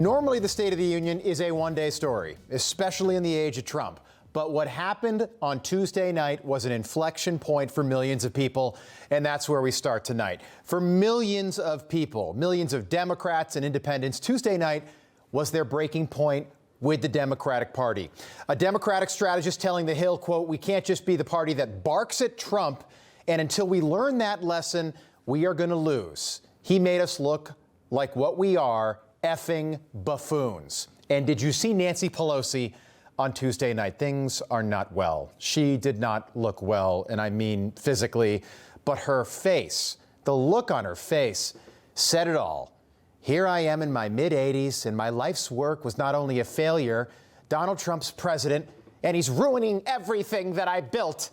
Normally, the State of the Union is a one-day story, especially in the age of Trump. But what happened on Tuesday night was an inflection point for millions of people, and that's where we start tonight. For millions of people, millions of Democrats and independents, Tuesday night was their breaking point with the Democratic Party. A Democratic strategist telling The Hill, quote, "We can't just be the party that barks at Trump, and until we learn that lesson, we are going to lose. He made us look like what we are, effing buffoons." And did you see Nancy Pelosi on Tuesday night? Things are not well. She did not look well, and I mean physically, but her face, the look on her face, said it all. Here I am in my mid-80s, and my life's work was not only a failure, Donald Trump's president, and he's ruining everything that I built,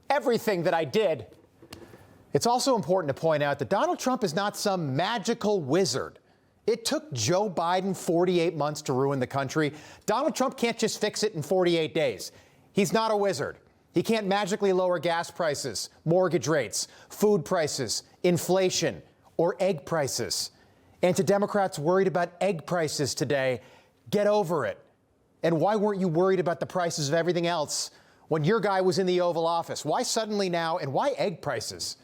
everything that I did. It's also important to point out that Donald Trump is not some magical wizard. It took Joe Biden 48 months to ruin the country. Donald Trump can't just fix it in 48 days. He's not a wizard. He can't magically lower gas prices, mortgage rates, food prices, inflation, or egg prices. And to Democrats worried about egg prices today, get over it. And why weren't you worried about the prices of everything else when your guy was in the Oval Office? Why suddenly now, and why egg prices?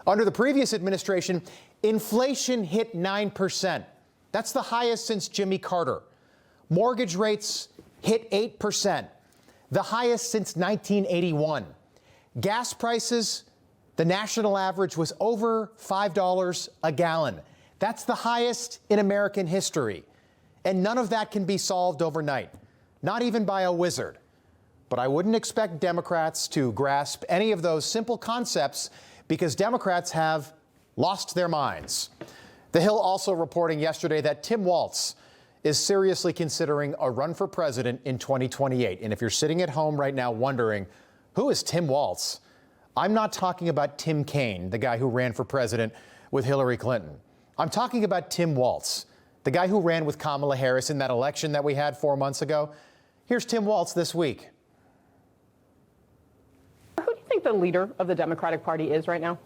Under the previous administration, inflation hit 9%. That's the highest since Jimmy Carter. Mortgage rates hit 8%, the highest since 1981. Gas prices, the national average was over $5 a gallon. That's the highest in American history. And none of that can be solved overnight, not even by a wizard. But I wouldn't expect Democrats to grasp any of those simple concepts because Democrats have lost their minds. The Hill also reporting yesterday that Tim Walz is seriously considering a run for president in 2028. And if you're sitting at home right now wondering, who is Tim Walz? I'm not talking about Tim Kaine, the guy who ran for president with Hillary Clinton. I'm talking about Tim Walz, the guy who ran with Kamala Harris in that election that we had 4 months ago. Here's Tim Walz this week. Who do you think the leader of the Democratic Party is right now?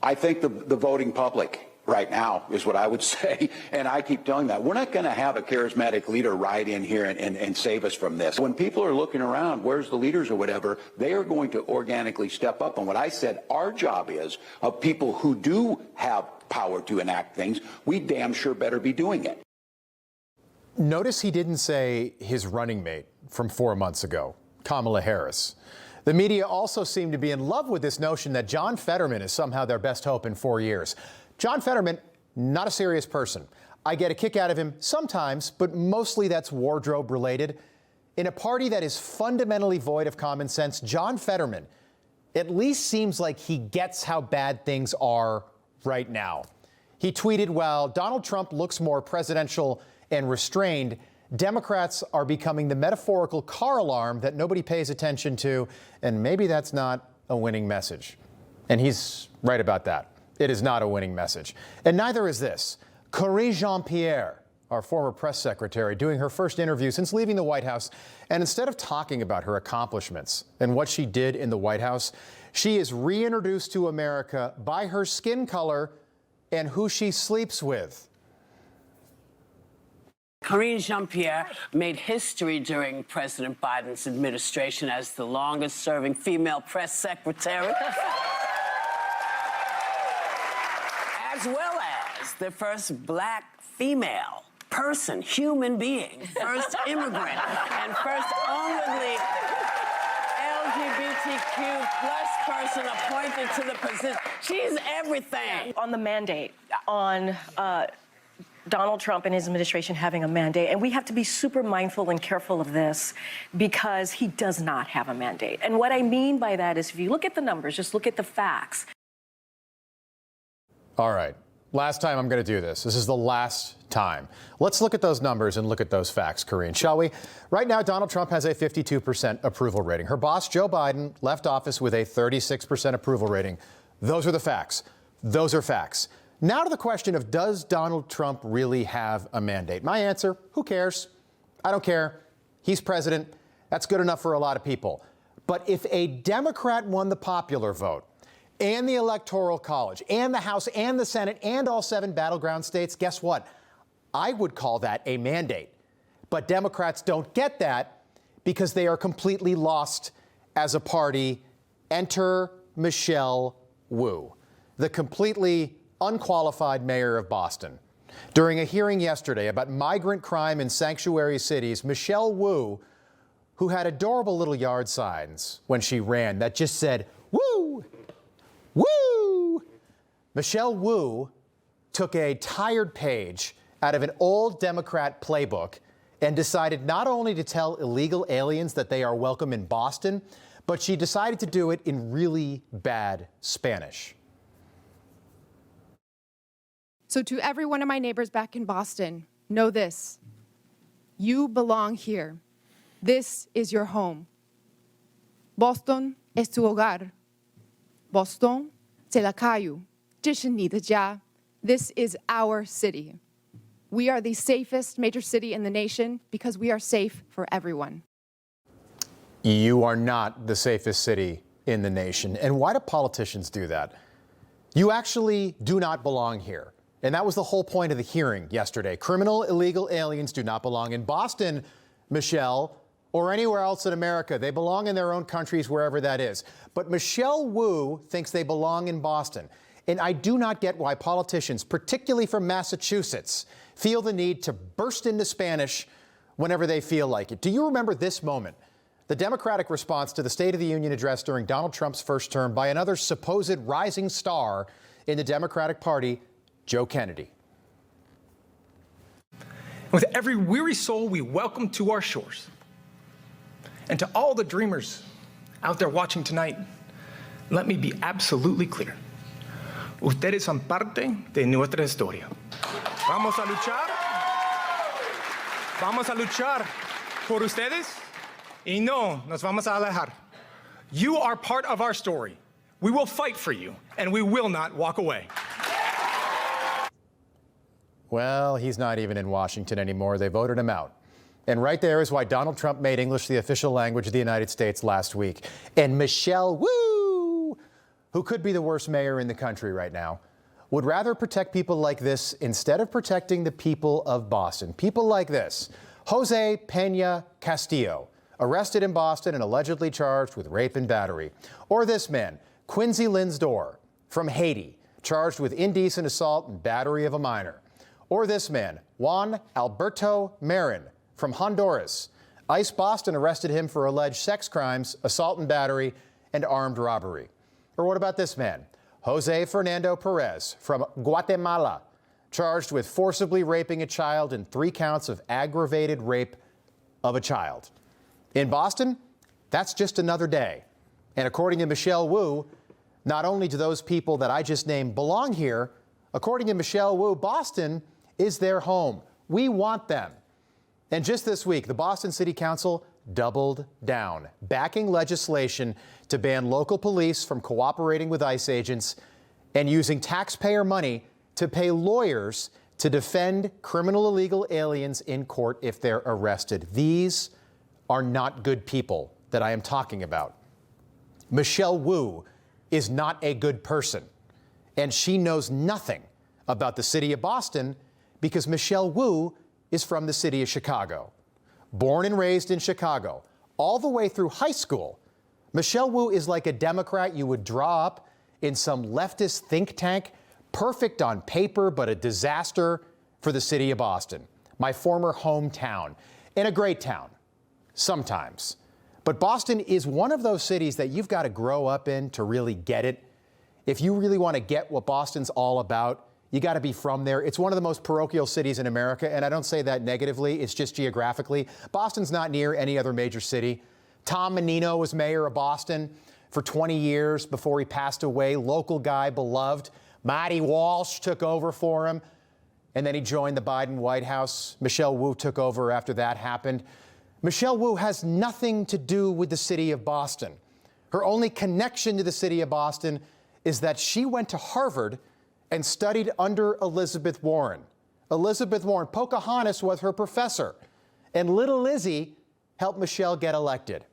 I think the voting public right now is what I would say, and I keep telling that. We're not going to have a charismatic leader ride in here and save us from this. When people are looking around, where's the leaders or whatever, they are going to organically step up. And what I said our job is, of people who do have power to enact things, we damn sure better be doing it. Notice he didn't say his running mate from 4 months ago, Kamala Harris. The media also seem to be in love with this notion that John Fetterman is somehow their best hope in 4 years. John Fetterman, not a serious person. I get a kick out of him sometimes, but mostly that's wardrobe related. In a party that is fundamentally void of common sense, John Fetterman at least seems like he gets how bad things are right now. He tweeted, "While Donald Trump looks more presidential and restrained, Democrats are becoming the metaphorical car alarm that nobody pays attention to, and maybe that's not a winning message." And he's right about that. It is not a winning message. And neither is this. Karine Jean-Pierre, our former press secretary, doing her first interview since leaving the White House. And instead of talking about her accomplishments and what she did in the White House, she is reintroduced to America by her skin color and who she sleeps with. Karine Jean-Pierre made history during President Biden's administration as the longest-serving female press secretary, as well as the first black female person, human being, first immigrant, and first only LGBTQ plus person appointed to the position. She's everything. On the mandate, on Donald Trump and his administration having a mandate, and we have to be super mindful and careful of this because he does not have a mandate. And what I mean by that is if you look at the numbers, just look at the facts. All right. Last time I'm going to do this. This is the last time. Let's look at those numbers and look at those facts, Karine, shall we? Right now, Donald Trump has a 52% approval rating. Her boss, Joe Biden, left office with a 36% approval rating. Those are the facts. Those are facts. Now to the question of, does Donald Trump really have a mandate? My answer, who cares? I don't care. He's president. That's good enough for a lot of people. But if a Democrat won the popular vote and the Electoral College and the House and the Senate and all 7 battleground states, guess what? I would call that a mandate. But Democrats don't get that because they are completely lost as a party. Enter Michelle Wu, the completely unqualified mayor of Boston. During a hearing yesterday about migrant crime in sanctuary cities, Michelle Wu, who had adorable little yard signs when she ran that just said, "Woo! Woo!" Michelle Wu took a tired page out of an old Democrat playbook and decided not only to tell illegal aliens that they are welcome in Boston, but she decided to do it in really bad Spanish. So to every one of my neighbors back in Boston, know this: you belong here. This is your home. Boston es tu hogar. Boston c'est la calle. 这是你的家. This is our city. We are the safest major city in the nation because we are safe for everyone. You are not the safest city in the nation. And why do politicians do that? You actually do not belong here. And that was the whole point of the hearing yesterday. Criminal illegal aliens do not belong in Boston, Michelle, or anywhere else in America. They belong in their own countries, wherever that is. But Michelle Wu thinks they belong in Boston. And I do not get why politicians, particularly from Massachusetts, feel the need to burst into Spanish whenever they feel like it. Do you remember this moment? The Democratic response to the State of the Union address during Donald Trump's first term by another supposed rising star in the Democratic Party, Joe Kennedy. With every weary soul we welcome to our shores. And to all the dreamers out there watching tonight, let me be absolutely clear. Ustedes son parte de nuestra historia. Vamos a luchar por ustedes y no nos vamos a alejar. You are part of our story. We will fight for you, and we will not walk away. Well, he's not even in Washington anymore. They voted him out. And right there is why Donald Trump made English the official language of the United States last week. And Michelle Wu, who could be the worst mayor in the country right now, would rather protect people like this instead of protecting the people of Boston. People like this. Jose Pena Castillo, arrested in Boston and allegedly charged with rape and battery. Or this man, Quincy Linsdor, from Haiti, charged with indecent assault and battery of a minor. Or this man, Juan Alberto Marin, from Honduras. ICE Boston arrested him for alleged sex crimes, assault and battery, and armed robbery. Or what about this man, Jose Fernando Perez, from Guatemala, charged with forcibly raping a child and 3 counts of aggravated rape of a child. In Boston, that's just another day. And according to Michelle Wu, not only do those people that I just named belong here, according to Michelle Wu, Boston is their home. We want them. And just this week, the Boston City Council doubled down, backing legislation to ban local police from cooperating with ICE agents and using taxpayer money to pay lawyers to defend criminal illegal aliens in court if they're arrested. These are not good people that I am talking about. Michelle Wu is not a good person, and she knows nothing about the city of Boston because Michelle Wu is from the city of Chicago. Born and raised in Chicago, all the way through high school, Michelle Wu is like a Democrat you would draw up in some leftist think tank, perfect on paper, but a disaster for the city of Boston, my former hometown, and a great town, sometimes. But Boston is one of those cities that you've got to grow up in to really get it. If you really want to get what Boston's all about, you got to be from there. It's one of the most parochial cities in America, and I don't say that negatively. It's just geographically. Boston's not near any other major city. Tom Menino was mayor of Boston for 20 years before he passed away. Local guy, beloved. Marty Walsh took over for him, and then he joined the Biden White House. Michelle Wu took over after that happened. Michelle Wu has nothing to do with the city of Boston. Her only connection to the city of Boston is that she went to Harvard and studied under Elizabeth Warren. Elizabeth Warren, Pocahontas was her professor, and Little Lizzie helped Michelle get elected.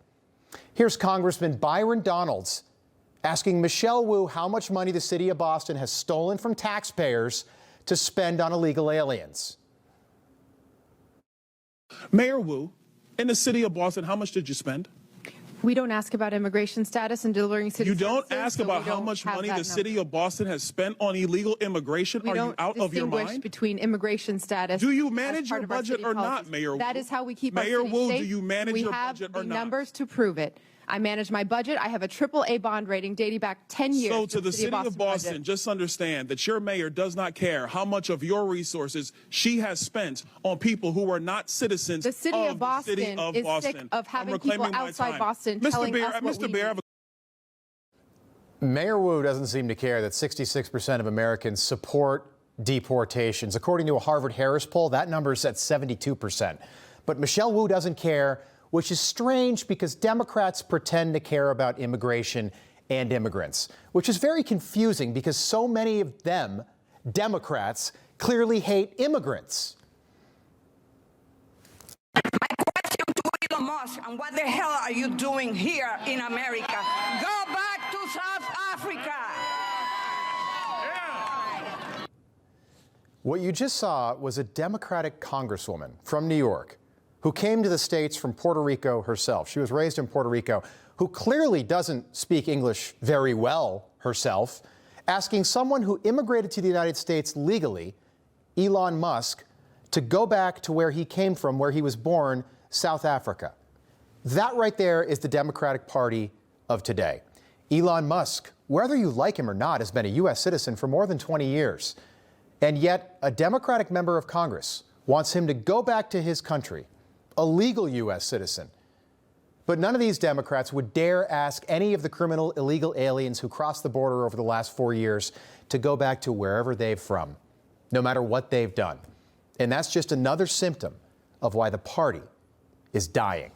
Here's Congressman Byron Donalds asking Michelle Wu how much money the city of Boston has stolen from taxpayers to spend on illegal aliens. Mayor Wu, in the city of Boston, how much did you spend? We don't ask about immigration status and delivering city You don't services, ask so about we how don't much have money that the city number. of Boston has spent on illegal immigration. We Are don't you out of your distinguish mind? between immigration status. Do you as manage part your of our budget city or not, policies. Mayor Wu? That is how we keep Mayor our city Wu, safe. do you manage your budget or We have the not? numbers to prove it. I manage my budget. I have a AAA bond rating dating back 10 years. So to the city of Boston, budget. just understand that your mayor does not care how much of your resources she has spent on people who are not citizens The city of the Boston city of is Boston. sick of having I'm people reclaiming my outside time. Boston Mr. telling Bear, us what we Mr. Bear, I have need. Mayor Wu doesn't seem to care that 66% of Americans support deportations. According to a Harvard-Harris poll, that number is at 72%. But Michelle Wu doesn't care, which is strange because Democrats pretend to care about immigration and immigrants, which is very confusing because so many of them, Democrats, clearly hate immigrants. Question to Elon Musk, and what the hell are you doing here in America? Go back to South Africa. What you just saw was a Democratic congresswoman from New York who came to the States from Puerto Rico herself. She was raised in Puerto Rico, who clearly doesn't speak English very well herself, asking someone who immigrated to the United States legally, Elon Musk, to go back to where he came from, where he was born, South Africa. That right there is the Democratic Party of today. Elon Musk, whether you like him or not, has been a U.S. citizen for more than 20 years. And yet, a Democratic member of Congress wants him to go back to his country, a legal U.S. citizen. But none of these Democrats would dare ask any of the criminal illegal aliens who crossed the border over the last 4 years to go back to wherever they're from, no matter what they've done. And that's just another symptom of why the party is dying.